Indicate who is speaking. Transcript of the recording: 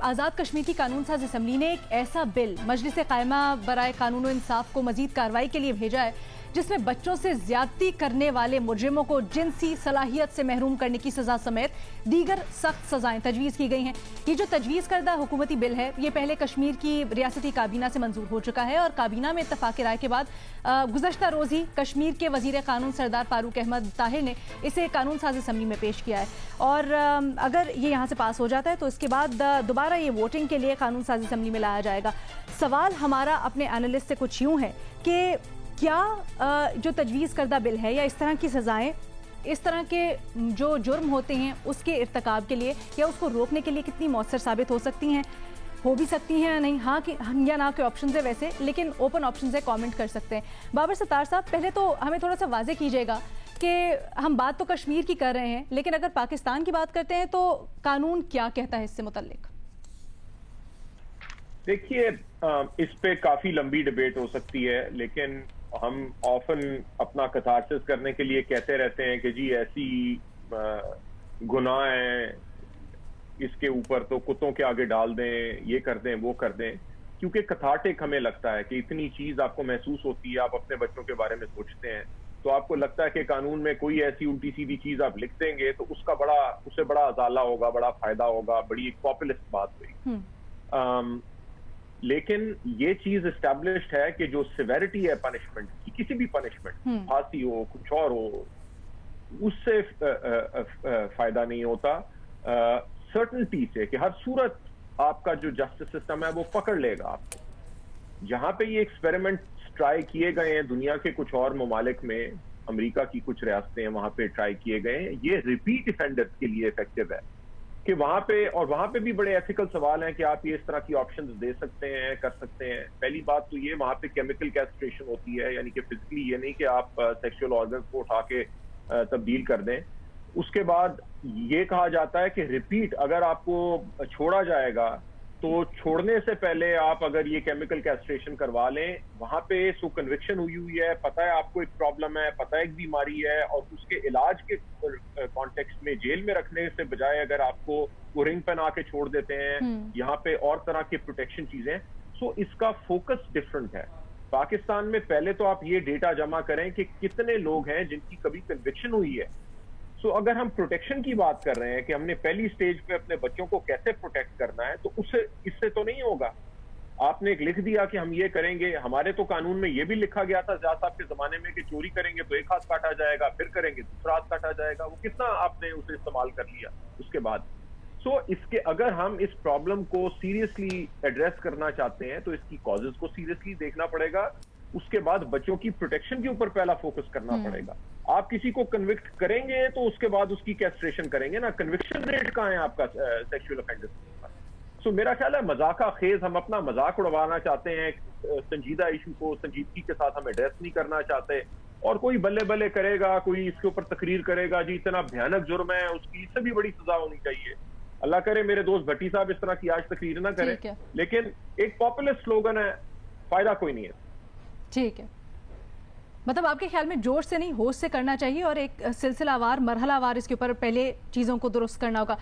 Speaker 1: آزاد کشمیر کی قانون ساز اسمبلی نے ایک ایسا بل مجلس قائمہ برائے قانون و انصاف کو مزید کارروائی کے لیے بھیجا ہے جس میں بچوں سے زیادتی کرنے والے مجرموں کو جنسی صلاحیت سے محروم کرنے کی سزا سمیت دیگر سخت سزائیں تجویز کی گئی ہیں۔ یہ جو تجویز کردہ حکومتی بل ہے یہ پہلے کشمیر کی ریاستی کابینہ سے منظور ہو چکا ہے اور کابینہ میں اتفاق رائے کے بعد گزشتہ روز ہی کشمیر کے وزیر قانون سردار فاروق احمد طاہر نے اسے قانون ساز اسمبلی میں پیش کیا ہے اور اگر یہ یہاں سے پاس ہو جاتا ہے تو اس کے بعد دوبارہ یہ ووٹنگ کے لیے قانون ساز اسمبلی میں لایا جائے گا۔ سوال ہمارا اپنے اینالسٹ سے کچھ یوں ہے کہ کیا جو تجویز کردہ بل ہے یا اس طرح کی سزائیں اس طرح کے جو جرم ہوتے ہیں اس کے ارتکاب کے لیے یا اس کو روکنے کے لیے کتنی مؤثر ثابت ہو سکتی ہیں، ہو بھی سکتی ہیں یا نہیں، ہاں یا نہ کے آپشنز ہیں ویسے، لیکن اوپن آپشنز ہے، کامنٹ کر سکتے ہیں۔ بابر ستار صاحب، پہلے تو ہمیں تھوڑا سا واضح کیجیے گا کہ ہم بات تو کشمیر کی کر رہے ہیں لیکن اگر پاکستان کی بات کرتے ہیں تو قانون کیا کہتا ہے اس سے متعلق؟
Speaker 2: دیکھیے، اس پہ کافی لمبی ڈیبیٹ ہو سکتی ہے، لیکن ہم آفن اپنا کتھارسس کرنے کے لیے کہتے رہتے ہیں کہ جی ایسی گناہ ہیں اس کے اوپر تو کتوں کے آگے ڈال دیں، یہ کر دیں وہ کر دیں، کیونکہ کتھارٹک ہمیں لگتا ہے کہ اتنی چیز آپ کو محسوس ہوتی ہے، آپ اپنے بچوں کے بارے میں سوچتے ہیں تو آپ کو لگتا ہے کہ قانون میں کوئی ایسی الٹی سیدھی چیز آپ لکھ دیں گے تو اس سے بڑا ازالہ ہوگا، بڑا فائدہ ہوگا، بڑی ایک پاپولسٹ بات ہوئی۔ لیکن یہ چیز اسٹیبلشڈ ہے کہ جو سیویرٹی ہے پنشمنٹ کی، کسی بھی پنشمنٹ، پھانسی ہو کچھ اور ہو، اس سے فائدہ نہیں ہوتا سرٹنٹی سے کہ ہر صورت آپ کا جو جسٹس سسٹم ہے وہ پکڑ لے گا آپ کو۔ جہاں پہ یہ ایکسپیریمنٹ ٹرائی کیے گئے ہیں دنیا کے کچھ اور ممالک میں، امریکہ کی کچھ ریاستیں وہاں پہ ٹرائی کیے گئے ہیں، یہ ریپیٹ افینڈرز کے لیے افیکٹو ہے کہ وہاں پہ بھی بڑے ایتھیکل سوال ہیں کہ آپ یہ اس طرح کی آپشنز دے سکتے ہیں، کر سکتے ہیں۔ پہلی بات تو یہ، وہاں پہ کیمیکل کیسٹریشن ہوتی ہے، یعنی کہ فزیکلی یہ نہیں کہ آپ سیکشل آرگنز کو اٹھا کے تبدیل کر دیں۔ اس کے بعد یہ کہا جاتا ہے کہ ریپیٹ اگر آپ کو چھوڑا جائے گا تو چھوڑنے سے پہلے آپ اگر یہ کیمیکل کیسٹریشن کروا لیں، وہاں پہ سو کنوکشن ہوئی ہے، پتہ ہے آپ کو ایک پرابلم ہے، پتہ ہے ایک بیماری ہے، اور اس کے علاج کے کانٹیکسٹ میں جیل میں رکھنے سے بجائے اگر آپ کو وہ رنگ پہنا کے چھوڑ دیتے ہیں، یہاں پہ اور طرح کے پروٹیکشن چیزیں، سو اس کا فوکس ڈفرنٹ ہے۔ پاکستان میں پہلے تو آپ یہ ڈیٹا جمع کریں کہ کتنے لوگ ہیں جن کی کبھی کنوکشن ہوئی ہے۔ سو اگر ہم پروٹیکشن کی بات کر رہے ہیں کہ ہم نے پہلی سٹیج پہ اپنے بچوں کو کیسے پروٹیکٹ کرنا ہے، تو اس سے تو نہیں ہوگا۔ آپ نے ایک لکھ دیا کہ ہم یہ کریں گے، ہمارے تو قانون میں یہ بھی لکھا گیا تھا زیاد صاحب کے زمانے میں کہ چوری کریں گے تو ایک ہاتھ کاٹا جائے گا، پھر کریں گے دوسرا ہاتھ کاٹا جائے گا۔ وہ کتنا آپ نے اسے استعمال کر لیا اس کے بعد۔ سو اس کے اگر ہم اس پرابلم کو سیریسلی ایڈریس کرنا چاہتے ہیں تو اس کی کازز کو سیریسلی دیکھنا پڑے گا، اس کے بعد بچوں کی پروٹیکشن کے اوپر پہلا فوکس کرنا پڑے گا۔ آپ کسی کو کنوکٹ کریں گے تو اس کے بعد اس کی کیسٹریشن کریں گے نا، کنوکشن ریٹ کہاں ہے آپ کا سیکشل افینڈرز کا؟ سو میرا خیال ہے مذاق خیز ہم اپنا مذاق اڑوانا چاہتے ہیں، سنجیدہ ایشو کو سنجیدگی کے ساتھ ہم ایڈریس نہیں کرنا چاہتے، اور کوئی بلے بلے کرے گا، کوئی اس کے اوپر تقریر کرے گا جی اتنا بھیانک جرم ہے، اس کی اس سے بھی بڑی سزا ہونی چاہیے۔ اللہ کرے میرے دوست بھٹی صاحب اس طرح کی آج تقریر نہ کریں، لیکن ایک پاپولر سلوگن ہے، فائدہ کوئی نہیں ہے۔
Speaker 1: ٹھیک ہے، مطلب آپ کے خیال میں جوش سے نہیں ہوش سے کرنا چاہیے اور ایک سلسلہ وار مرحلہ وار اس کے اوپر پہلے چیزوں کو درست کرنا ہوگا۔